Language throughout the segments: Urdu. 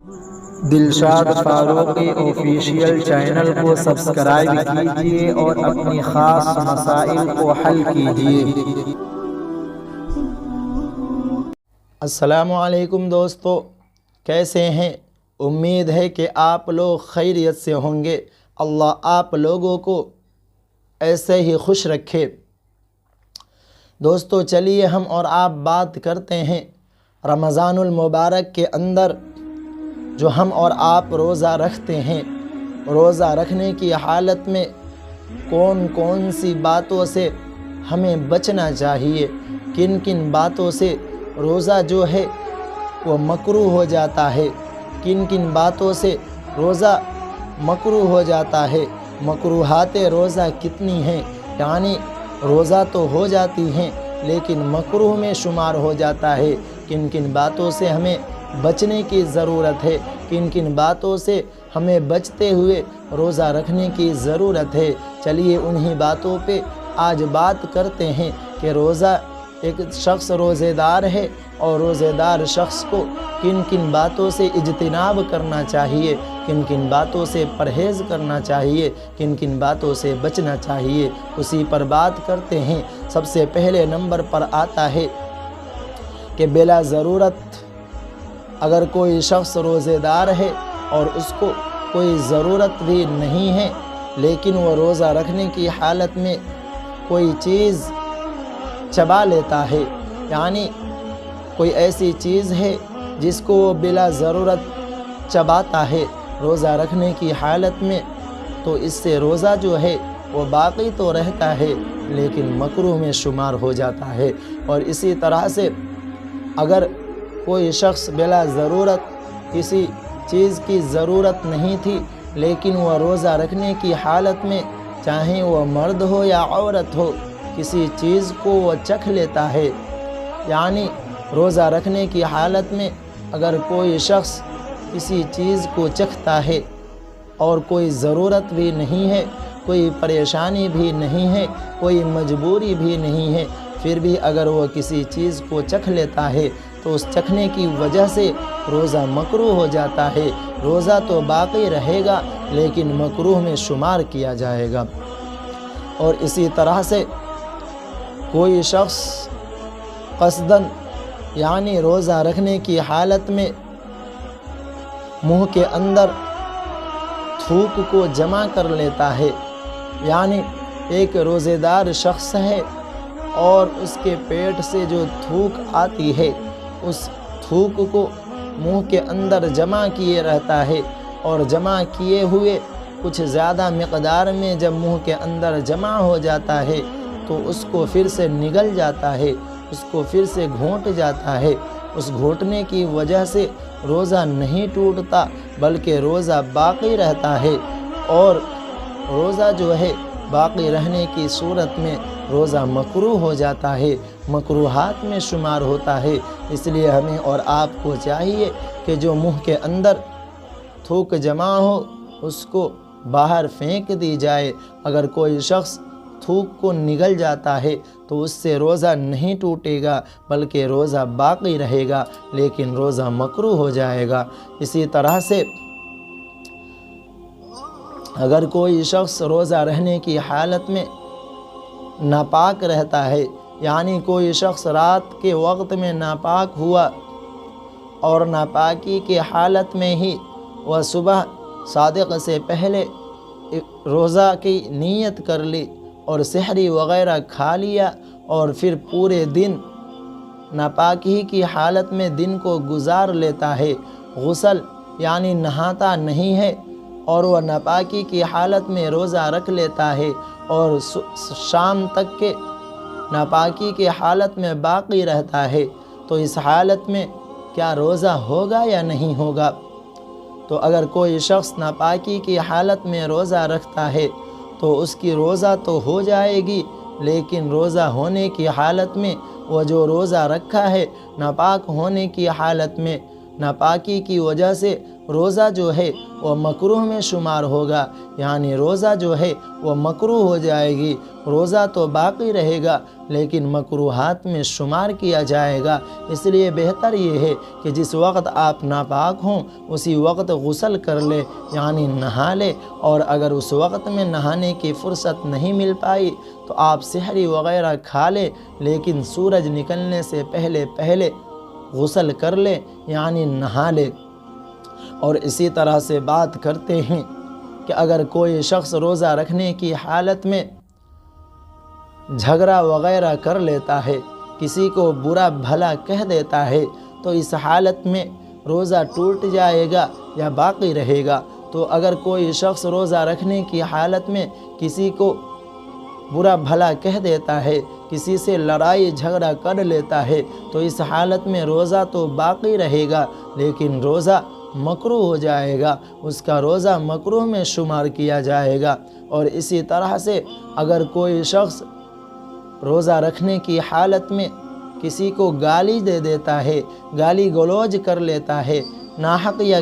دلشاد فاروقی آفیشیل چینل کو سبسکرائب کیجیے اور اپنی خاص مسائل کو حل کیجیے۔ السلام علیکم دوستو، کیسے ہیں؟ امید ہے کہ آپ لوگ خیریت سے ہوں گے۔ اللہ آپ لوگوں کو ایسے ہی خوش رکھے۔ دوستو چلیے ہم اور آپ بات کرتے ہیں رمضان المبارک کے اندر جو ہم اور آپ روزہ رکھتے ہیں، روزہ رکھنے کی حالت میں کون کون سی باتوں سے ہمیں بچنا چاہیے، کن کن باتوں سے روزہ جو ہے وہ مکروہ ہو جاتا ہے، کن کن باتوں سے روزہ مکروہ ہو جاتا ہے، مکروہات روزہ کتنی ہیں، یعنی روزہ تو ہو جاتی ہیں لیکن مکروہ میں شمار ہو جاتا ہے، کن کن باتوں سے ہمیں بچنے کی ضرورت ہے، کن کن باتوں سے ہمیں بچتے ہوئے روزہ رکھنے کی ضرورت ہے۔ چلیے انہی باتوں پہ آج بات کرتے ہیں کہ روزہ ایک شخص روزے دار ہے اور روزے دار شخص کو کن کن باتوں سے اجتناب کرنا چاہیے، کن کن باتوں سے پرہیز کرنا چاہیے، کن کن باتوں سے بچنا چاہیے، اسی پر بات کرتے ہیں۔ سب سے پہلے نمبر پر آتا ہے کہ بلا ضرورت اگر کوئی شخص روزے دار ہے اور اس کو کوئی ضرورت بھی نہیں ہے لیکن وہ روزہ رکھنے کی حالت میں کوئی چیز چبا لیتا ہے، یعنی کوئی ایسی چیز ہے جس کو وہ بلا ضرورت چباتا ہے روزہ رکھنے کی حالت میں، تو اس سے روزہ جو ہے وہ باقی تو رہتا ہے لیکن مکروہ میں شمار ہو جاتا ہے۔ اور اسی طرح سے اگر کوئی شخص بلا ضرورت کسی چیز کی ضرورت نہیں تھی لیکن وہ روزہ رکھنے کی حالت میں چاہے وہ مرد ہو یا عورت ہو کسی چیز کو وہ چکھ لیتا ہے، یعنی روزہ رکھنے کی حالت میں اگر کوئی شخص کسی چیز کو چکھتا ہے اور کوئی ضرورت بھی نہیں ہے، کوئی پریشانی بھی نہیں ہے، کوئی مجبوری بھی نہیں ہے، پھر بھی اگر وہ کسی چیز کو چکھ لیتا ہے تو اس چکھنے کی وجہ سے روزہ مکروہ ہو جاتا ہے، روزہ تو باقی رہے گا لیکن مکروہ میں شمار کیا جائے گا۔ اور اسی طرح سے کوئی شخص قصداً یعنی روزہ رکھنے کی حالت میں منہ کے اندر تھوک کو جمع کر لیتا ہے، یعنی ایک روزے دار شخص ہے اور اس کے پیٹ سے جو تھوک آتی ہے اس تھوک کو منہ کے اندر جمع کیے رہتا ہے، اور جمع کیے ہوئے کچھ زیادہ مقدار میں جب منہ کے اندر جمع ہو جاتا ہے تو اس کو پھر سے نگل جاتا ہے، اس کو پھر سے گھونٹ جاتا ہے، اس گھونٹنے کی وجہ سے روزہ نہیں ٹوٹتا بلکہ روزہ باقی رہتا ہے، اور روزہ جو ہے باقی رہنے کی صورت میں روزہ مکروہ ہو جاتا ہے، مکروہات میں شمار ہوتا ہے۔ اس لیے ہمیں اور آپ کو چاہیے کہ جو منہ کے اندر تھوک جمع ہو اس کو باہر پھینک دی جائے۔ اگر کوئی شخص تھوک کو نگل جاتا ہے تو اس سے روزہ نہیں ٹوٹے گا بلکہ روزہ باقی رہے گا لیکن روزہ مکروہ ہو جائے گا۔ اسی طرح سے اگر کوئی شخص روزہ رہنے کی حالت میں ناپاک رہتا ہے، یعنی کوئی شخص رات کے وقت میں ناپاک ہوا اور ناپاکی کی حالت میں ہی وہ صبح صادق سے پہلے روزہ کی نیت کر لی اور سحری وغیرہ کھا لیا اور پھر پورے دن ناپاکی کی حالت میں دن کو گزار لیتا ہے، غسل یعنی نہاتا نہیں ہے اور وہ ناپاکی کی حالت میں روزہ رکھ لیتا ہے اور شام تک کے ناپاکی کی حالت میں باقی رہتا ہے، تو اس حالت میں کیا روزہ ہوگا یا نہیں ہوگا؟ تو اگر کوئی شخص ناپاکی کی حالت میں روزہ رکھتا ہے تو اس کی روزہ تو ہو جائے گی لیکن روزہ ہونے کی حالت میں وہ جو روزہ رکھا ہے ناپاک ہونے کی حالت میں ناپاکی کی وجہ سے روزہ جو ہے وہ مکروہ میں شمار ہوگا، یعنی روزہ جو ہے وہ مکروہ ہو جائے گی۔ روزہ تو باقی رہے گا لیکن مکروہات میں شمار کیا جائے گا۔ اس لیے بہتر یہ ہے کہ جس وقت آپ ناپاک ہوں اسی وقت غسل کر لے، یعنی نہا لے، اور اگر اس وقت میں نہانے کی فرصت نہیں مل پائی تو آپ سحری وغیرہ کھا لے، لیکن سورج نکلنے سے پہلے غسل کر لے، یعنی نہا لے۔ اور اسی طرح سے بات کرتے ہیں کہ اگر کوئی شخص روزہ رکھنے کی حالت میں جھگڑا وغیرہ کر لیتا ہے، کسی کو برا بھلا کہہ دیتا ہے، تو اس حالت میں روزہ ٹوٹ جائے گا یا باقی رہے گا؟ تو اگر کوئی شخص روزہ رکھنے کی حالت میں کسی کو برا بھلا کہہ دیتا ہے، کسی سے لڑائی جھگڑا کر لیتا ہے، تو اس حالت میں روزہ تو باقی رہے گا لیکن روزہ مکروہ ہو جائے گا، اس کا روزہ مکروہ میں شمار کیا جائے گا۔ اور اسی طرح سے اگر کوئی شخص روزہ رکھنے کی حالت میں کسی کو گالی دے دیتا ہے، گالی گلوچ کر لیتا ہے ناحق یا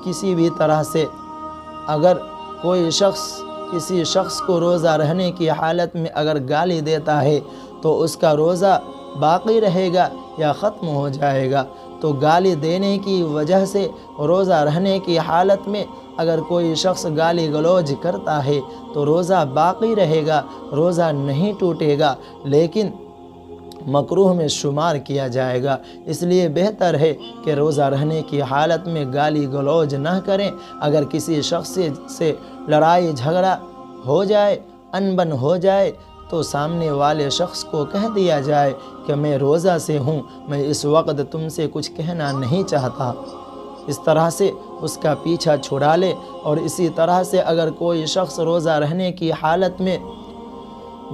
کسی بھی طرح سے، اگر کوئی شخص کسی شخص کو روزہ رہنے کی حالت میں اگر گالی دیتا ہے تو اس کا روزہ باقی رہے گا یا ختم ہو جائے گا؟ تو گالی دینے کی وجہ سے روزہ رہنے کی حالت میں اگر کوئی شخص گالی گلوچ کرتا ہے تو روزہ باقی رہے گا، روزہ نہیں ٹوٹے گا لیکن مکروہ میں شمار کیا جائے گا۔ اس لیے بہتر ہے کہ روزہ رہنے کی حالت میں گالی گلوچ نہ کریں۔ اگر کسی شخص سے لڑائی جھگڑا ہو جائے، انبن ہو جائے، تو سامنے والے شخص کو کہہ دیا جائے کہ میں روزہ سے ہوں، میں اس وقت تم سے کچھ کہنا نہیں چاہتا، اس طرح سے اس کا پیچھا چھڑا لے۔ اور اسی طرح سے اگر کوئی شخص روزہ رہنے کی حالت میں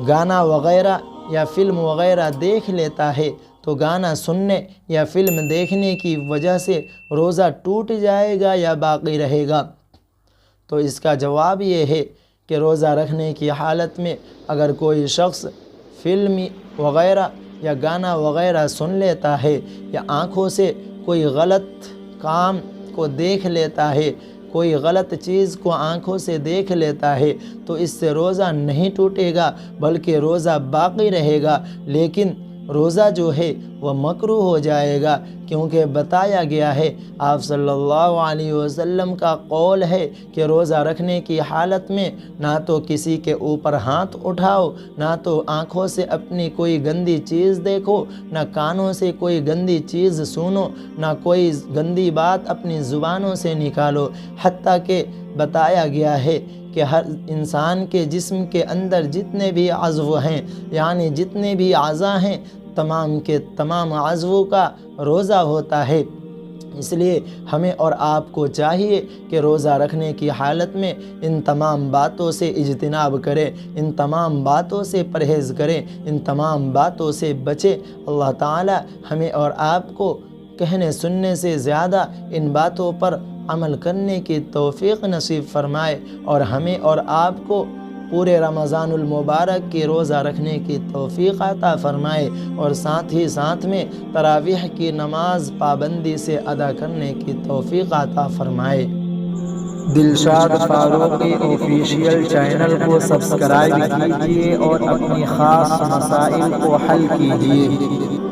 گانا وغیرہ یا فلم وغیرہ دیکھ لیتا ہے تو گانا سننے یا فلم دیکھنے کی وجہ سے روزہ ٹوٹ جائے گا یا باقی رہے گا؟ تو اس کا جواب یہ ہے کہ روزہ رکھنے کی حالت میں اگر کوئی شخص فلم وغیرہ یا گانا وغیرہ سن لیتا ہے یا آنکھوں سے کوئی غلط کام کو دیکھ لیتا ہے، کوئی غلط چیز کو آنکھوں سے دیکھ لیتا ہے، تو اس سے روزہ نہیں ٹوٹے گا بلکہ روزہ باقی رہے گا، لیکن روزہ جو ہے وہ مکروہ ہو جائے گا، کیونکہ بتایا گیا ہے، آپ صلی اللہ علیہ وسلم کا قول ہے کہ روزہ رکھنے کی حالت میں نہ تو کسی کے اوپر ہاتھ اٹھاؤ، نہ تو آنکھوں سے اپنی کوئی گندی چیز دیکھو، نہ کانوں سے کوئی گندی چیز سنو، نہ کوئی گندی بات اپنی زبانوں سے نکالو۔ حتیٰ کہ بتایا گیا ہے کہ ہر انسان کے جسم کے اندر جتنے بھی عضو ہیں، یعنی جتنے بھی اعضاء ہیں، تمام کے تمام عضو کا روزہ ہوتا ہے۔ اس لیے ہمیں اور آپ کو چاہیے کہ روزہ رکھنے کی حالت میں ان تمام باتوں سے اجتناب کریں، ان تمام باتوں سے پرہیز کریں، ان تمام باتوں سے بچیں۔ اللہ تعالی ہمیں اور آپ کو کہنے سننے سے زیادہ ان باتوں پر عمل کرنے کی توفیق نصیب فرمائے، اور ہمیں اور آپ کو پورے رمضان المبارک کی روزہ رکھنے کی توفیق عطا فرمائے، اور ساتھ ہی ساتھ میں تراویح کی نماز پابندی سے ادا کرنے کی توفیق عطا فرمائے۔ دلشاد فاروقی آفیشیل چینل کو سبسکرائب کیجیے اور اپنی خاص مسائل کو حل کیجیے۔